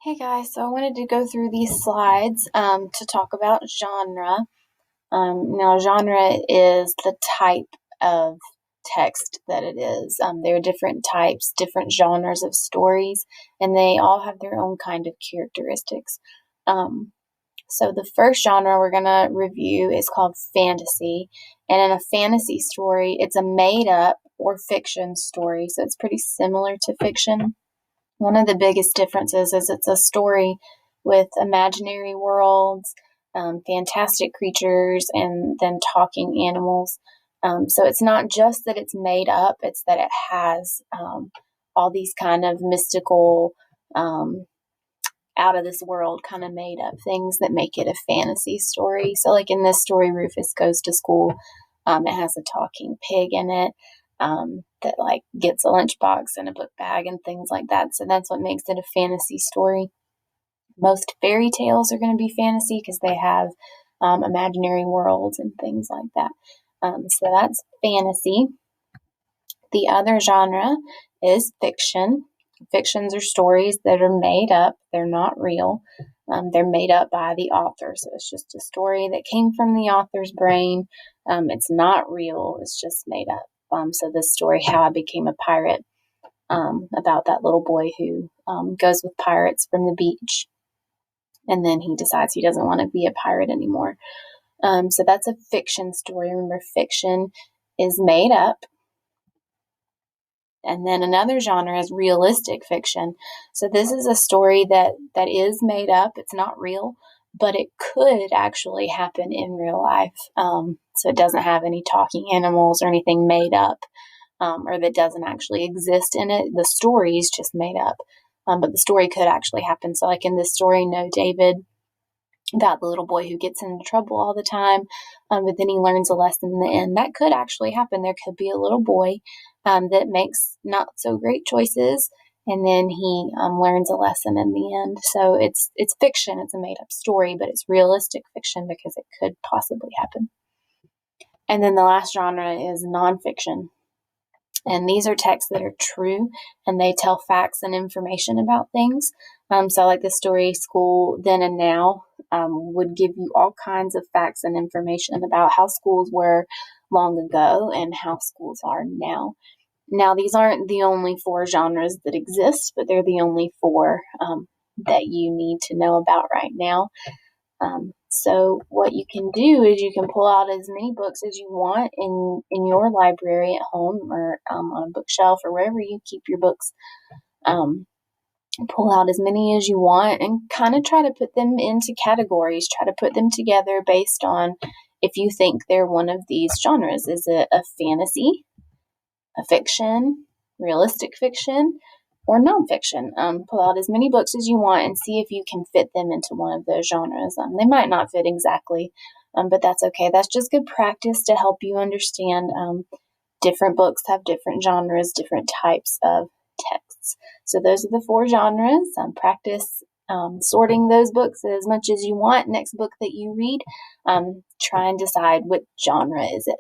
Hey guys, so I wanted to go through these slides to talk about genre. Now, genre is the type of text that it is. There are different types, different genres of stories, and they all have their own kind of characteristics. Um, so the first genre we're going to review is called fantasy. And in a fantasy story, it's a made up or fiction story, so it's pretty similar to fiction. One of the biggest differences is it's a story with imaginary worlds, fantastic creatures, and then talking animals. So it's not just that it's made up, it's that it has all these kind of mystical, out of this world kind of made up things that make it a fantasy story. So, like in this story, Rufus goes to school. It has a talking pig in it that like gets a lunchbox and a book bag and things like that. So that's what makes it a fantasy story. Most fairy tales are going to be fantasy because they have imaginary worlds and things like that. So that's fantasy. The other genre is fiction. Fictions are stories that are made up. They're not real. They're made up by the author. So it's just a story that came from the author's brain. It's not real. It's just made up. So this story, How I Became a Pirate, about that little boy who goes with pirates from the beach. And then he decides he doesn't want to be a pirate anymore. So that's a fiction story. Remember, fiction is made up. And then another genre is realistic fiction. So this is a story that is made up. It's not real, but it could actually happen in real life. So it doesn't have any talking animals or anything made up, or that doesn't actually exist in it. The story is just made up, but the story could actually happen. So like in this story, No David, about the little boy who gets into trouble all the time, but then he learns a lesson in the end. That could actually happen. There could be a little boy that makes not so great choices, and then he learns a lesson in the end. So it's fiction. It's a made up story, but it's realistic fiction because it could possibly happen. And then the last genre is nonfiction. And these are texts that are true and they tell facts and information about things. So, like the story School Then and Now would give you all kinds of facts and information about how schools were long ago and how schools are now. Now, these aren't the only four genres that exist, but they're the only four that you need to know about right now. So what you can do is you can pull out as many books as you want in your library at home or on a bookshelf or wherever you keep your books. Pull out as many as you want and kind of try to put them into categories. Try to put them together based on if you think they're one of these genres. Is it a fantasy, a fiction, realistic fiction, or nonfiction? Pull out as many books as you want and see if you can fit them into one of those genres. They might not fit exactly, but that's okay. That's just good practice to help you understand different books have different genres, different types of texts. So those are the four genres. Practice sorting those books as much as you want. Next book that you read, try and decide which genre is it.